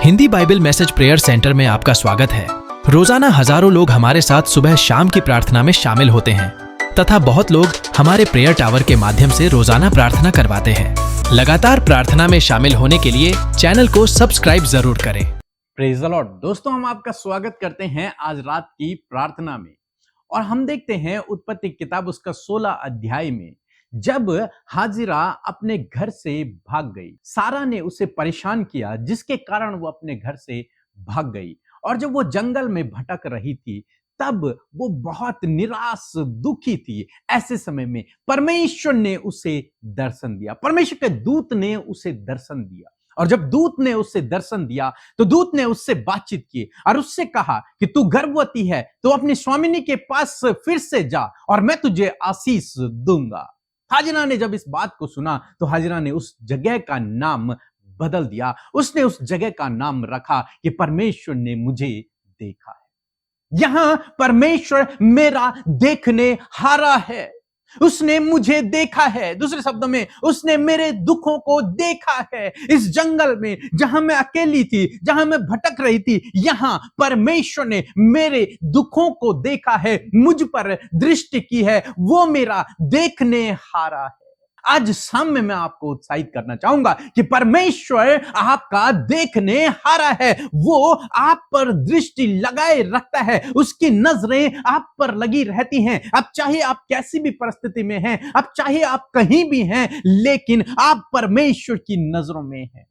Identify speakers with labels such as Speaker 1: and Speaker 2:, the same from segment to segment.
Speaker 1: Hindi Bible message prayer centre में आपका स्वागत है। रोजाना हजारों लोग हमारे साथ सुबह शाम की प्रार्थना में शामिल होते हैं तथा बहुत लोग हमारे प्रेयर टावर के माध्यम से रोजाना प्रार्थना करवाते हैं। लगातार प्रार्थना में शामिल होने के लिए चैनल को सब्सक्राइब जरूर करें।
Speaker 2: Praise the Lord. दोस्तों, हम आपका स्वागत करते हैं आज रात की प्रार्थना में और हम देखते हैं उत्पत्ति किताब उसका 16 अध्याय में जब हाजिरा अपने घर से भाग गई, सारा ने उसे परेशान किया जिसके कारण वो अपने घर से भाग गई। और जब वो जंगल में भटक रही थी तब वो बहुत निराश दुखी थी। ऐसे समय में परमेश्वर ने उसे दर्शन दिया, परमेश्वर के दूत ने उसे दर्शन दिया। और जब दूत ने उससे दर्शन दिया तो दूत ने उससे बातचीत की और उससे कहा कि तू गर्भवती है तो अपनी स्वामिनी के पास फिर से जा और मैं तुझे आशीष दूंगा। हाजिरा ने जब इस बात को सुना तो हाजिरा ने उस जगह का नाम बदल दिया। उसने उस जगह का नाम रखा कि परमेश्वर ने मुझे देखा है। यहां परमेश्वर मेरा देखने हारा है, उसने मुझे देखा है। दूसरे शब्दों में उसने मेरे दुखों को देखा है। इस जंगल में जहां मैं अकेली थी, जहां मैं भटक रही थी, यहां परमेश्वर ने मेरे दुखों को देखा है, मुझ पर दृष्टि की है। वो मेरा देखने हारा है। आज शाम में मैं आपको उत्साहित करना चाहूंगा कि परमेश्वर आपका देखने हारा है। वो आप पर दृष्टि लगाए रखता है, उसकी नजरें आप पर लगी रहती हैं। अब चाहे आप कैसी भी परिस्थिति में हैं, अब चाहे आप कहीं भी हैं, लेकिन आप परमेश्वर की नजरों में हैं।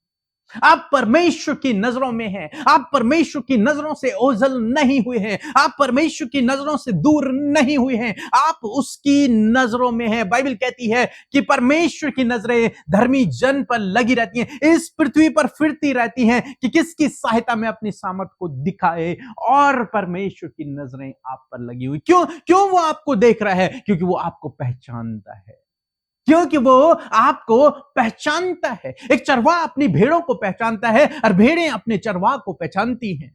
Speaker 2: आप परमेश्वर की नजरों में हैं। आप परमेश्वर की नजरों से ओझल नहीं हुए हैं। आप परमेश्वर की नजरों से दूर नहीं हुए हैं। आप उसकी नजरों में हैं। बाइबल कहती है कि परमेश्वर की नजरें धर्मी जन पर लगी रहती हैं, इस पृथ्वी पर फिरती रहती हैं कि किसकी सहायता में अपनी सामर्थ को दिखाए। और परमेश्वर की नजरें आप पर लगी हुई। क्यों वो आपको देख रहा है? क्योंकि वो आपको पहचानता है। क्योंकि वो आपको पहचानता है। एक चरवाहा अपनी भेड़ों को पहचानता है और भेड़ें अपने चरवाहा को पहचानती हैं।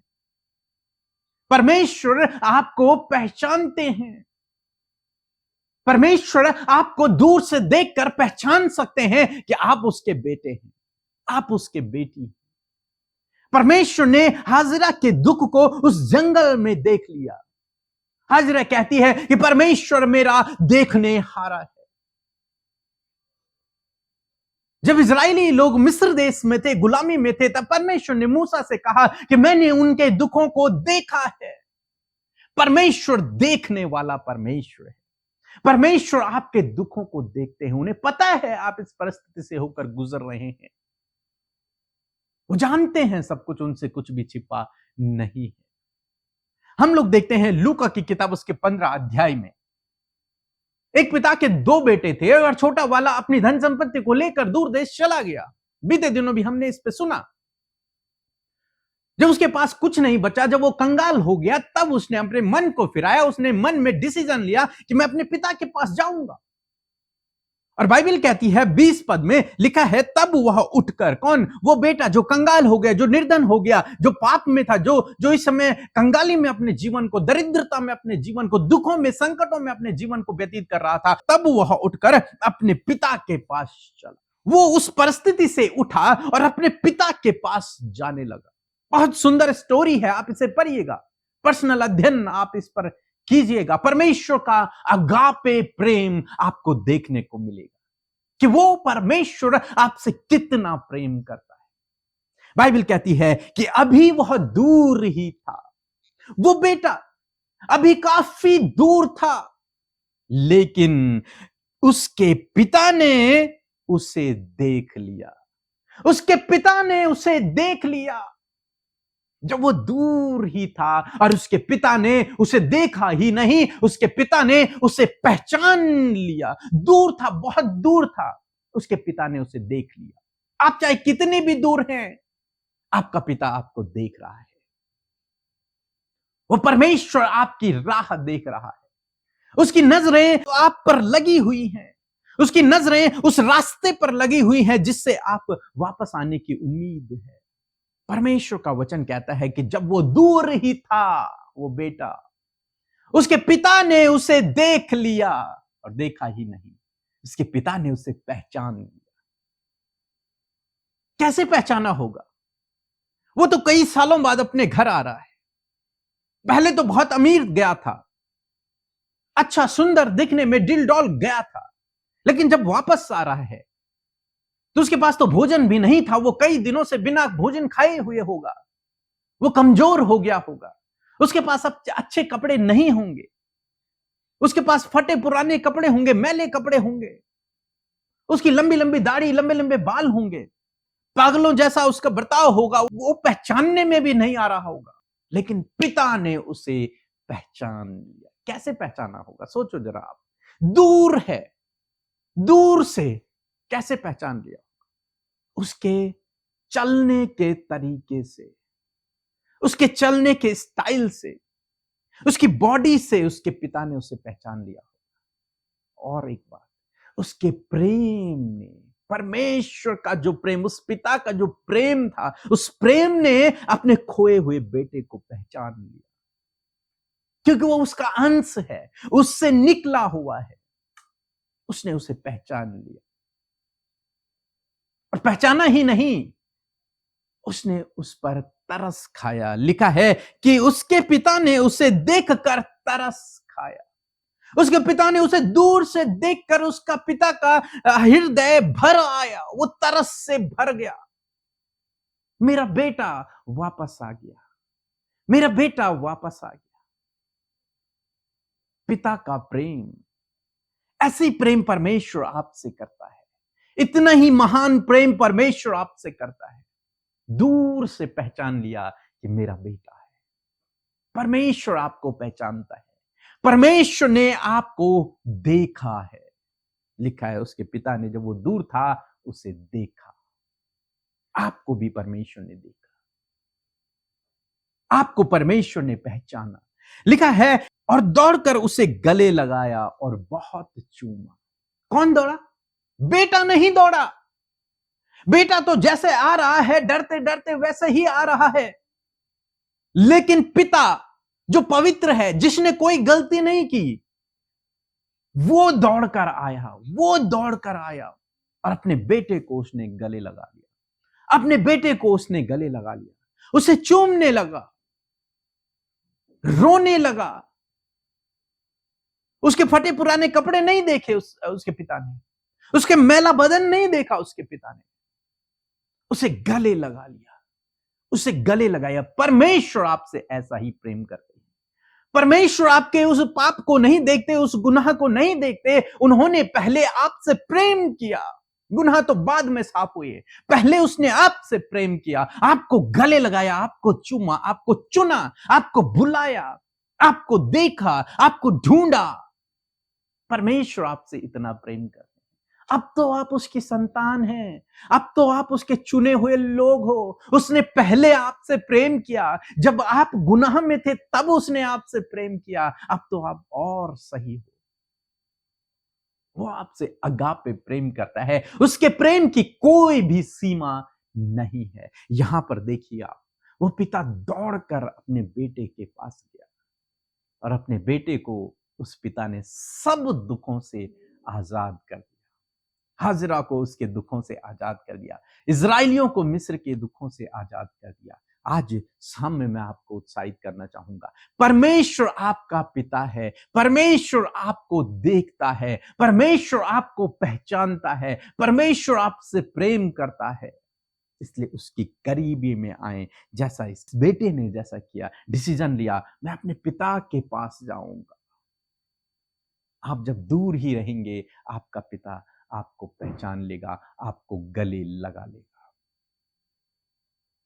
Speaker 2: परमेश्वर आपको पहचानते हैं। परमेश्वर आपको दूर से देखकर पहचान सकते हैं कि आप उसके बेटे हैं, आप उसके बेटी हैं। परमेश्वर ने हाजिरा के दुख को उस जंगल में देख लिया। हाजिरा कहती है कि परमेश्वर मेरा देखने हारा है। जब इजरायली लोग मिस्र देश में थे, गुलामी में थे, तब परमेश्वर ने मूसा से कहा कि मैंने उनके दुखों को देखा है। परमेश्वर देखने वाला परमेश्वर है। परमेश्वर आपके दुखों को देखते हैं। उन्हें पता है आप इस परिस्थिति से होकर गुजर रहे हैं। वो जानते हैं सब कुछ, उनसे कुछ भी छिपा नहीं है। हम लोग देखते हैं लूका की किताब उसके 15 अध्याय में एक पिता के 2 बेटे थे और छोटा वाला अपनी धन संपत्ति को लेकर दूर देश चला गया। बीते दिनों भी हमने इस पे सुना। जब उसके पास कुछ नहीं बचा, जब वो कंगाल हो गया, तब उसने अपने मन को फिराया। उसने मन में डिसीजन लिया कि मैं अपने पिता के पास जाऊंगा। और बाइबल कहती है 20 पद में लिखा है, तब वह उठकर, कौन? वो बेटा जो कंगाल हो गया, जो निर्धन हो गया, जो पाप में था, जो इस समय कंगाली में अपने जीवन को, दरिद्रता में अपने जीवन को, दुखों में, संकटों में अपने जीवन को व्यतीत कर रहा था, तब वह उठकर अपने पिता के पास चला। वो उस परिस्थिति से उठा और अपने पिता के पास जाने लगा। बहुत सुंदर स्टोरी है, आप इसे पढ़िएगा, पर्सनल अध्ययन आप इस पर कीजिएगा। परमेश्वर का अगापे प्रेम आपको देखने को मिलेगा कि वो परमेश्वर आपसे कितना प्रेम करता है। बाइबल कहती है कि अभी वह दूर ही था, वो बेटा अभी काफी दूर था, लेकिन उसके पिता ने उसे देख लिया। उसके पिता ने उसे देख लिया जब वो दूर ही था। और उसके पिता ने उसे देखा ही नहीं, उसके पिता ने उसे पहचान लिया। दूर था, बहुत दूर था, उसके पिता ने उसे देख लिया। आप चाहे कितने भी दूर हैं, आपका पिता आपको देख रहा है। वो परमेश्वर आपकी राह देख रहा है। उसकी नजरें तो आप पर लगी हुई हैं, उसकी नजरें उस रास्ते पर लगी हुई हैं जिससे आप वापस आने की उम्मीद है। परमेश्वर का वचन कहता है कि जब वो दूर ही था, वो बेटा, उसके पिता ने उसे देख लिया, और देखा ही नहीं, उसके पिता ने उसे पहचान लिया। कैसे पहचाना होगा? वो तो कई सालों बाद अपने घर आ रहा है। पहले तो बहुत अमीर गया था, अच्छा सुंदर दिखने में दिल डॉल गया था, लेकिन जब वापस आ रहा है तो उसके पास तो भोजन भी नहीं था। वो कई दिनों से बिना भोजन खाए हुए होगा, वो कमजोर हो गया होगा, उसके पास अब अच्छे कपड़े नहीं होंगे, उसके पास फटे पुराने कपड़े होंगे, मैले कपड़े होंगे, उसकी लंबी लंबी दाढ़ी, लंबे लंबे बाल होंगे, पागलों जैसा उसका बर्ताव होगा, वो पहचानने में भी नहीं आ रहा होगा। लेकिन पिता ने उसे पहचान लिया। कैसे पहचाना होगा, सोचो जरा आप। दूर है, दूर से कैसे पहचान लिया? उसके चलने के तरीके से, उसके चलने के स्टाइल से, उसकी बॉडी से उसके पिता ने उसे पहचान लिया। और एक बात, उसके प्रेम ने, परमेश्वर का जो प्रेम, उस पिता का जो प्रेम था, उस प्रेम ने अपने खोए हुए बेटे को पहचान लिया, क्योंकि वो उसका अंश है, उससे निकला हुआ है। उसने उसे पहचान लिया, और पहचाना ही नहीं, उसने उस पर तरस खाया। लिखा है कि उसके पिता ने उसे देखकर तरस खाया। उसके पिता ने उसे दूर से देखकर उसका पिता का हृदय भर आया, वो तरस से भर गया। मेरा बेटा वापस आ गया, मेरा बेटा वापस आ गया। पिता का प्रेम, ऐसी प्रेम परमेश्वर आपसे करता है, इतना ही महान प्रेम परमेश्वर आपसे करता है। दूर से पहचान लिया कि मेरा बेटा है। परमेश्वर आपको पहचानता है, परमेश्वर ने आपको देखा है। लिखा है उसके पिता ने जब वो दूर था उसे देखा। आपको भी परमेश्वर ने देखा, आपको परमेश्वर ने पहचाना। लिखा है और दौड़कर उसे गले लगाया और बहुत चूमा। कौन दौड़ा? बेटा नहीं दौड़ा। बेटा तो जैसे आ रहा है डरते डरते वैसे ही आ रहा है, लेकिन पिता जो पवित्र है, जिसने कोई गलती नहीं की, वो दौड़कर आया, वो दौड़कर आया और अपने बेटे को उसने गले लगा लिया। अपने बेटे को उसने गले लगा लिया, उसे चूमने लगा, रोने लगा। उसके फटे पुराने कपड़े नहीं देखे उसके पिता ने, उसके मैला बदन नहीं देखा उसके पिता ने, उसे गले लगा लिया, उसे गले लगाया। परमेश्वर आपसे ऐसा ही प्रेम करते हैं। परमेश्वर आपके उस पाप को नहीं देखते, उस गुनाह को नहीं देखते। उन्होंने पहले आपसे प्रेम किया, गुनाह तो बाद में साफ हुए, पहले उसने आपसे प्रेम किया, आपको गले लगाया, आपको चूमा, आपको चुना, आपको बुलाया, आपको देखा, आपको ढूंढा। परमेश्वर आपसे इतना प्रेम करते हैं। अब तो आप उसकी संतान हैं, अब तो आप उसके चुने हुए लोग हो। उसने पहले आपसे प्रेम किया, जब आप गुनाह में थे तब उसने आपसे प्रेम किया। अब तो आप और सही हो। वो आपसे अगापे प्रेम करता है, उसके प्रेम की कोई भी सीमा नहीं है। यहां पर देखिए आप, वो पिता दौड़कर अपने बेटे के पास गया और अपने बेटे को उस पिता ने सब दुखों से आजाद कर दिया। हाजिरा को उसके दुखों से आजाद कर दिया, इजराइलियों को मिस्र के दुखों से आजाद कर दिया। आज शाम में मैं आपको उत्साहित करना चाहूंगा, परमेश्वर आपका पिता है, परमेश्वर आपको देखता है, परमेश्वर आपको पहचानता है, परमेश्वर आपसे प्रेम करता है। इसलिए उसकी करीबी में आए, जैसा इस बेटे ने जैसा किया, डिसीजन लिया, मैं अपने पिता के पास जाऊंगा। आप जब दूर ही रहेंगे, आपका पिता आपको पहचान लेगा, आपको गले लगा लेगा।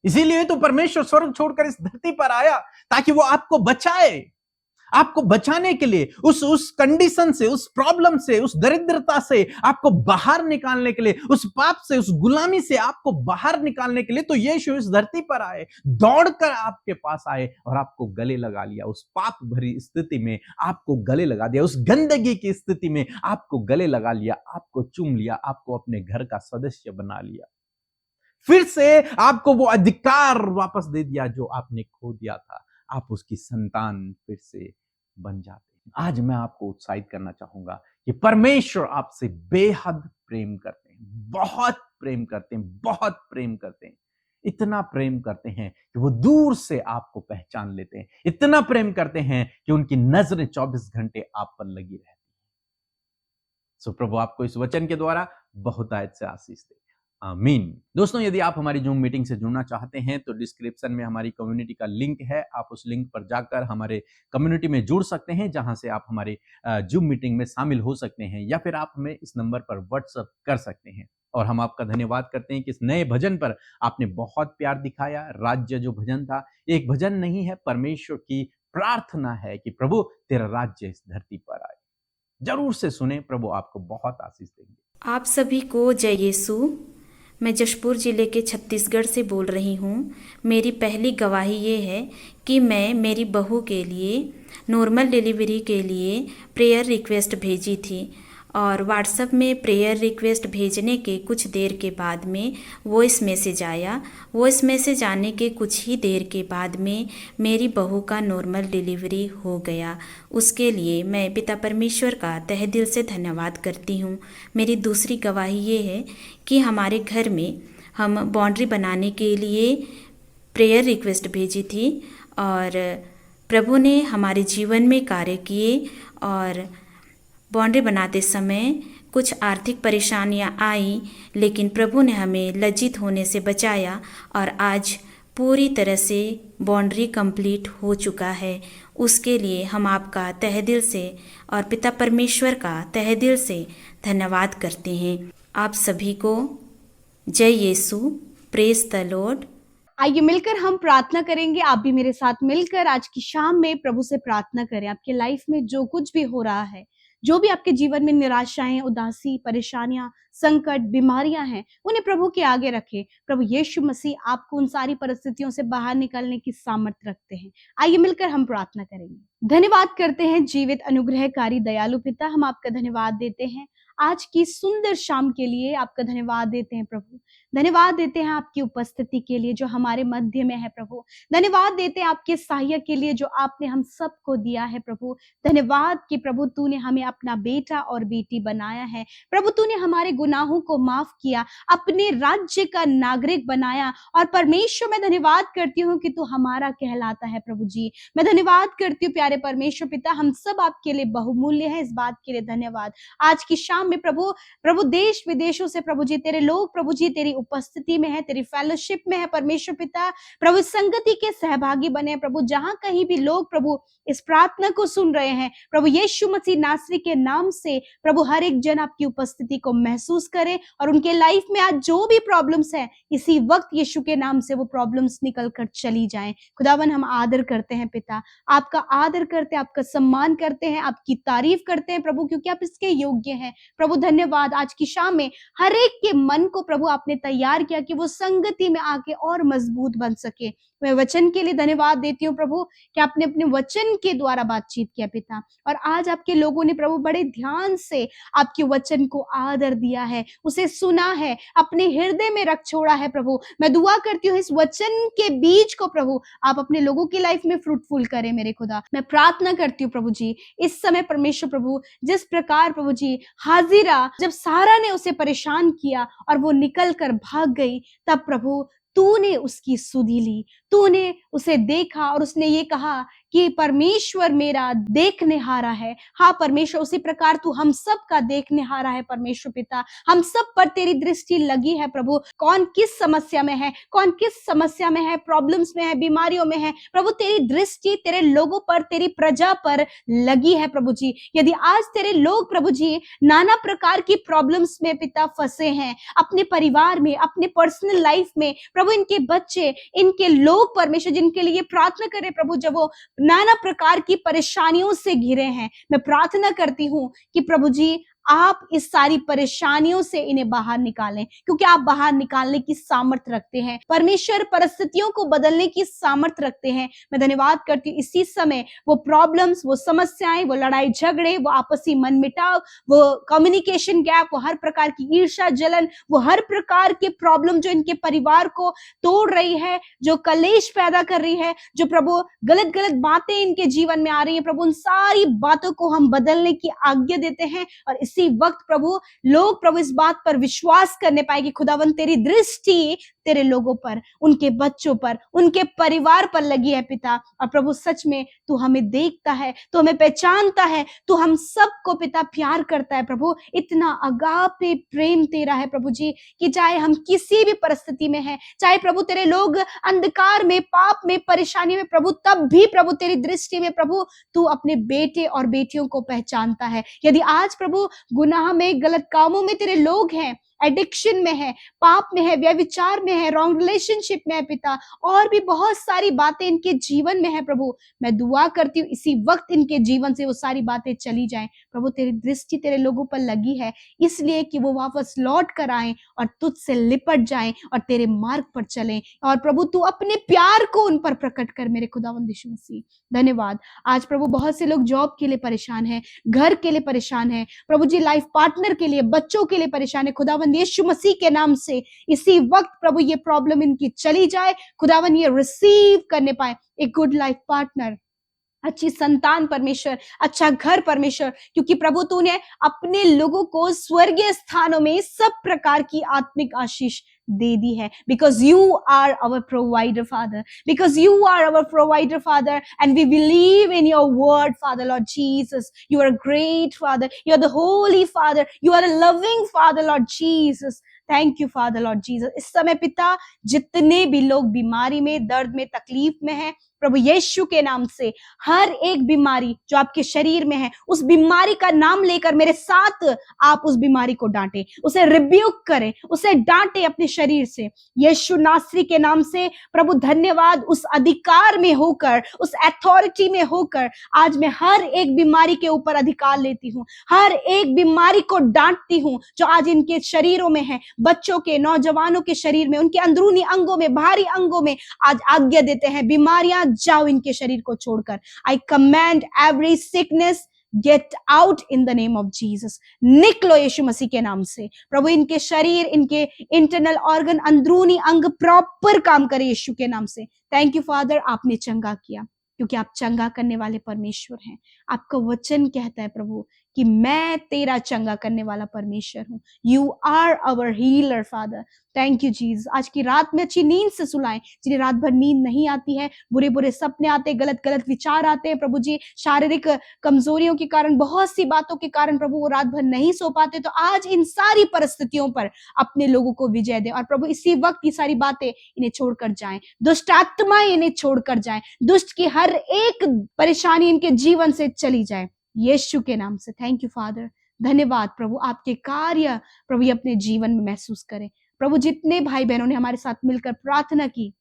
Speaker 2: इसीलिए तो परमेश्वर स्वर्ग छोड़कर इस धरती पर आया, ताकि वो आपको बचाए, आपको बचाने के लिए, उस कंडीशन से, उस प्रॉब्लम से, उस दरिद्रता से आपको बाहर निकालने के लिए, उस पाप से, उस गुलामी से आपको बाहर निकालने के लिए तो यीशु इस धरती पर आए, दौड़कर आपके पास आए और आपको गले लगा लिया। उस पाप भरी स्थिति में आपको गले लगा दिया, उस गंदगी की स्थिति में आपको गले लगा लिया, आपको चूम लिया, आपको अपने घर का सदस्य बना लिया। फिर से आपको वो अधिकार वापस दे दिया जो आपने खो दिया था। आप उसकी संतान फिर से बन जाते हैं। आज मैं आपको उत्साहित करना चाहूंगा कि परमेश्वर आपसे बेहद प्रेम करते हैं, बहुत प्रेम करते हैं, बहुत प्रेम करते हैं। इतना प्रेम करते हैं कि वो दूर से आपको पहचान लेते हैं, इतना प्रेम करते हैं कि उनकी नजरें 24 घंटे आप पर लगी रहती हैं। सो प्रभु आपको इस वचन के द्वारा बहुतायत से आशीष दे, आमीन। दोस्तों, यदि आप हमारी जूम मीटिंग से जुड़ना चाहते हैं तो डिस्क्रिप्शन में हमारी कम्युनिटी का लिंक है, आप उस लिंक पर जाकर हमारे कम्युनिटी में जुड़ सकते हैं, जहां से आप हमारी जूम मीटिंग में शामिल हो सकते हैं, या फिर आप हमें इस नंबर पर व्हाट्सएप कर सकते हैं। और हम आपका धन्यवाद करते हैं कि इस नए भजन पर आपने बहुत प्यार दिखाया। राज्य जो भजन था, एक भजन नहीं है, परमेश्वर की प्रार्थना है कि प्रभु तेरा राज्य इस धरती पर आए। जरूर से सुने, प्रभु आपको बहुत आशीष देंगे।
Speaker 3: आप सभी को जय यीशु। मैं जशपुर ज़िले के छत्तीसगढ़ से बोल रही हूँ। मेरी पहली गवाही ये है कि मैं मेरी बहू के लिए नॉर्मल डिलीवरी के लिए प्रेयर रिक्वेस्ट भेजी थी, और व्हाट्सएप में प्रेयर रिक्वेस्ट भेजने के कुछ देर के बाद में वॉइस मैसेज आया। वॉइस मैसेज आने के कुछ ही देर के बाद में मेरी बहू का नॉर्मल डिलीवरी हो गया। उसके लिए मैं पिता परमेश्वर का तहे दिल से धन्यवाद करती हूँ। मेरी दूसरी गवाही ये है कि हमारे घर में हम बाउंड्री बनाने के लिए प्रेयर रिक्वेस्ट भेजी थी, और प्रभु ने हमारे जीवन में कार्य किए, और बाउंड्री बनाते समय कुछ आर्थिक परेशानियां आई, लेकिन प्रभु ने हमें लज्जित होने से बचाया, और आज पूरी तरह से बाउंड्री कंप्लीट हो चुका है। उसके लिए हम आपका तहे दिल से और पिता परमेश्वर का तहे दिल से धन्यवाद करते हैं। आप सभी को जय यीशु, प्रेज द लॉर्ड।
Speaker 4: आइए मिलकर हम प्रार्थना करेंगे। आप भी मेरे साथ मिलकर आज की शाम में प्रभु से प्रार्थना करें। आपके लाइफ में जो कुछ भी हो रहा है, जो भी आपके जीवन में निराशाएं, उदासी, परेशानियां, संकट, बीमारियां हैं, उन्हें प्रभु के आगे रखें। प्रभु यीशु मसीह आपको उन सारी परिस्थितियों से बाहर निकलने की सामर्थ्य रखते हैं। आइए मिलकर हम प्रार्थना करेंगे। धन्यवाद करते हैं जीवित अनुग्रहकारी दयालु पिता, हम आपका धन्यवाद देते हैं आज की सुंदर शाम के लिए। आपका धन्यवाद देते हैं प्रभु, धन्यवाद देते हैं आपकी उपस्थिति के लिए जो हमारे मध्य में है प्रभु। धन्यवाद देते हैं आपके सहायक के लिए जो आपने हम सबको दिया है प्रभु। धन्यवाद कि प्रभु तूने हमें अपना बेटा और बेटी बनाया है प्रभु। तूने हमारे गुनाहों को माफ किया, अपने राज्य का नागरिक बनाया, और परमेश्वर मैं धन्यवाद करती हूँ कि तू हमारा कहलाता है प्रभु जी। मैं धन्यवाद करती हूँ प्यारे परमेश्वर पिता, हम सब आपके लिए बहुमूल्य है, इस बात के लिए धन्यवाद। आज की शाम में प्रभु देश विदेशों से प्रभु जी तेरे लोग प्रभु जी तेरी उपस्थिति में है, तेरी फेलोशिप में है परमेश्वर पिता। प्रभु संगति के सहभागी बने प्रभु। जहां कहीं भी लोग प्रभु इस प्रार्थना को सुन रहे हैं प्रभु यीशु मसीह नासरी के नाम से प्रभु हर एक जन आपकी उपस्थिति को महसूस करे, और उनके लाइफ में आज जो भी प्रॉब्लम्स हैं इसी वक्त यीशु के नाम से वो प्रॉब्लम्स निकल कर चली जाएं। खुदावन हम आदर करते हैं पिता, आपका आदर करते हैं, आपका सम्मान करते हैं, आपकी तारीफ करते हैं प्रभु, क्योंकि आप इसके योग्य हैं प्रभु। धन्यवाद आज की शाम में हर एक के मन को प्रभु आपने तैयार किया कि वो संगति में आके और मजबूत बन सके। मैं वचन के लिए धन्यवाद देती हूँ प्रभु कि आपने अपने वचन के द्वारा बातचीत किया पिता, और आज आपके लोगों ने प्रभु बड़े ध्यान से आपके वचन को आदर दिया है, उसे सुना है, अपने हृदय में रख छोड़ा है प्रभु। मैं दुआ करती हूँ इस वचन के बीज को प्रभु आप अपने लोगों की लाइफ में फ्रूटफुल करें मेरे खुदा। मैं प्रार्थना करती हूँ प्रभु जी इस समय परमेश्वर प्रभु, जिस प्रकार प्रभु जी हाजिरा जब सारा ने उसे परेशान किया और वो निकल कर भाग गई, तब प्रभु तूने उसकी सुधि ली, तूने उसे देखा और उसने ये कहा कि परमेश्वर मेरा देखने हारा है। हाँ परमेश्वर, उसी प्रकार तू हम सब का देखने हारा है परमेश्वर पिता। हम सब पर तेरी दृष्टि लगी है प्रभु। कौन किस समस्या में है, कौन किस समस्या में है, प्रॉब्लम्स में है, बीमारियों में है प्रभु, तेरी दृष्टि तेरे लोगों पर, तेरी प्रजा पर लगी है प्रभु जी। यदि आज तेरे लोग प्रभु जी नाना प्रकार की प्रॉब्लम्स में पिता फंसे हैं, अपने परिवार में, अपने पर्सनल लाइफ में प्रभु, इनके बच्चे, इनके लोग परमेश्वर जिनके लिए प्रार्थना करें प्रभु, जब वो नाना प्रकार की परेशानियों से घिरे हैं, मैं प्रार्थना करती हूं कि प्रभु जी आप इस सारी परेशानियों से इन्हें बाहर निकालें, क्योंकि आप बाहर निकालने की सामर्थ्य रखते हैं परमेश्वर, परिस्थितियों को बदलने की सामर्थ्य रखते हैं। मैं धन्यवाद करती हूँ इसी समय वो प्रॉब्लम्स, वो समस्याएं, वो लड़ाई झगड़े, वो आपसी मनमुटाव, वो कम्युनिकेशन गैप, वो हर प्रकार की ईर्ष्या, जलन, वो हर प्रकार के प्रॉब्लम जो इनके परिवार को तोड़ रही है, जो कलेश पैदा कर रही है, जो प्रभु गलत गलत बातें इनके जीवन में आ रही है प्रभु, उन सारी बातों को हम बदलने की आज्ञा देते हैं, और इसी इसी वक्त प्रभु लोग प्रभु इस बात पर विश्वास करने पाए कि खुदावन तेरी दृष्टि तेरे लोगों पर, उनके बच्चों पर, उनके परिवार पर लगी है पिता। और प्रभु सच में तू हमें देखता है, तू हमें पहचानता है, तू हम सबको पिता प्यार करता है प्रभु। इतना अगापे प्रेम तेरा है प्रभु जी कि चाहे हम किसी भी परिस्थिति में हैं, चाहे प्रभु तेरे लोग अंधकार में, पाप में, परेशानी में प्रभु, तब भी प्रभु तेरी दृष्टि में प्रभु तू अपने बेटे और बेटियों को पहचानता है। यदि आज प्रभु गुनाह में, गलत कामों में तेरे लोग हैं, एडिक्शन में है, पाप में है, व्यभिचार में है, रॉन्ग रिलेशनशिप में है पिता, और भी बहुत सारी बातें इनके जीवन में है प्रभु, मैं दुआ करती हूँ इसी वक्त इनके जीवन से वो सारी बातें चली जाएं प्रभु। तेरी दृष्टि तेरे लोगों पर लगी है इसलिए कि वो वापस लौट कर आए और तुझसे लिपट जाएं और तेरे मार्ग पर चलें। और प्रभु तू अपने प्यार को उन पर प्रकट कर मेरे खुदावंद यीशु मसीह। धन्यवाद। आज प्रभु बहुत से लोग जॉब के लिए परेशान हैं, घर के लिए परेशान हैं प्रभु जी, लाइफ पार्टनर के लिए, बच्चों के लिए परेशान है। खुदावन यीशु मसीह के नाम से इसी वक्त प्रभु ये प्रॉब्लम इनकी चली जाए, खुदावन ये रिसीव करने पाए एक गुड लाइफ पार्टनर, अच्छी संतान परमेश्वर, अच्छा घर परमेश्वर, क्योंकि प्रभु तूने अपने लोगों को स्वर्गीय स्थानों में सब प्रकार की आत्मिक आशीष दे दी है। Because you are our provider father, because you are our provider father, and we believe in your word father Lord Jesus. You are great father, you are the holy father, you are a loving father Lord Jesus. Thank you father Lord Jesus. इस समय पिता जितने भी लोग बीमारी में, दर्द में, तकलीफ में हैं प्रभु यीशु के नाम से, हर एक बीमारी जो आपके शरीर में है, उस बीमारी का नाम लेकर मेरे साथ आप उस बीमारी को डांटे, उसे रिब्यूक करें, उसे डांटे अपने शरीर से यीशु नासरी के नाम से। प्रभु धन्यवाद, उस अधिकार में होकर, उस अथॉरिटी में होकर आज मैं हर एक बीमारी के ऊपर अधिकार लेती हूँ, हर एक बीमारी को डांटती हूँ जो आज इनके शरीरों में है, बच्चों के, नौजवानों के शरीर में, उनके अंदरूनी अंगों में, बाहरी अंगों में आज आज्ञा देते हैं बीमारियां जाओ इनके शरीर को छोड़कर। आई command every sickness get out in the name of Jesus. निकलो यीशु मसीह के नाम से प्रभु। इनके शरीर, इनके इंटरनल ऑर्गन, अंदरूनी अंग प्रॉपर काम करे यीशु के नाम से। थैंक यू फादर, आपने चंगा किया क्योंकि आप चंगा करने वाले परमेश्वर हैं। आपका वचन कहता है प्रभु कि मैं तेरा चंगा करने वाला परमेश्वर हूं। You are our healer father. Thank you Jesus. आज की रात में अच्छी नींद से सुलाएं, जिन्हें रात भर नींद नहीं आती है, बुरे बुरे सपने आते हैं, गलत गलत विचार आते हैं प्रभु जी, शारीरिक कमजोरियों के कारण, बहुत सी बातों के कारण प्रभु वो रात भर नहीं सो पाते, तो आज इन सारी परिस्थितियों पर अपने लोगों को विजय दे। और प्रभु इसी वक्त ये सारी बातें इन्हें छोड़कर जाएं, दुष्ट आत्माएं इन्हें छोड़कर जाएं, दुष्ट की हर एक परेशानी इनके जीवन से चली जाए यीशु के नाम से। Thank you father. धन्यवाद प्रभु, आपके कार्य प्रभु ये अपने जीवन में महसूस करें प्रभु। जितने भाई बहनों ने हमारे साथ मिलकर प्रार्थना की,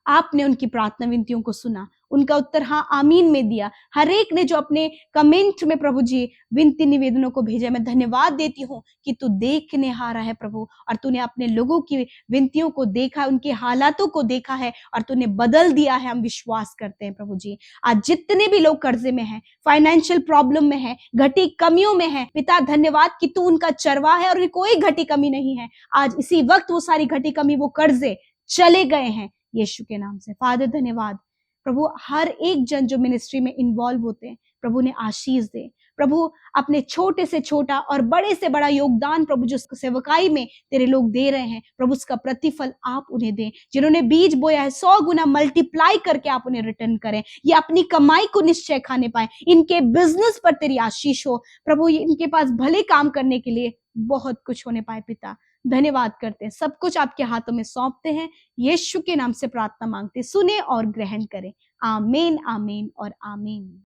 Speaker 4: आपने उनकी प्रार्थना विनतियों को सुना, उनका उत्तर हाँ आमीन में दिया। हर एक ने जो अपने कमेंट में प्रभु जी विनती निवेदनों को भेजा, मैं धन्यवाद देती हूँ कि तू देखने हारा है प्रभु, और तूने अपने लोगों की विनतियों को देखा, उनके हालातों को देखा है और तूने बदल दिया है। हम विश्वास करते हैं प्रभु जी। आज जितने भी लोग कर्जे में हैं, फाइनेंशियल प्रॉब्लम में है, घटी कमियों में है, पिता धन्यवाद कि तू उनका चरवाहा है और उन्हें कोई घटी कमी नहीं है। आज इसी वक्त वो सारी घटी कमी, वो कर्जे चले गए हैं यीशु के नाम से। फादर धन्यवाद प्रभु, हर एक जन जो मिनिस्ट्री में इन्वॉल्व होते हैं प्रभु ने आशीष दे प्रभु। अपने छोटे से छोटा और बड़े से बड़ा योगदान प्रभु जो सेवकाई में तेरे लोग दे रहे हैं प्रभु, उसका प्रतिफल आप उन्हें दें। जिन्होंने बीज बोया है 100 गुना मल्टीप्लाई करके आप उन्हें रिटर्न करें, ये अपनी कमाई को निश्चय खाने पाए। इनके बिजनेस पर तेरी आशीष हो प्रभु, इनके पास भले काम करने के लिए बहुत कुछ होने पाए पिता। धन्यवाद करते हैं, सब कुछ आपके हाथों में सौंपते हैं, यीशु के नाम से प्रार्थना मांगते, सुने और ग्रहण करें। आमीन, आमीन और आमीन।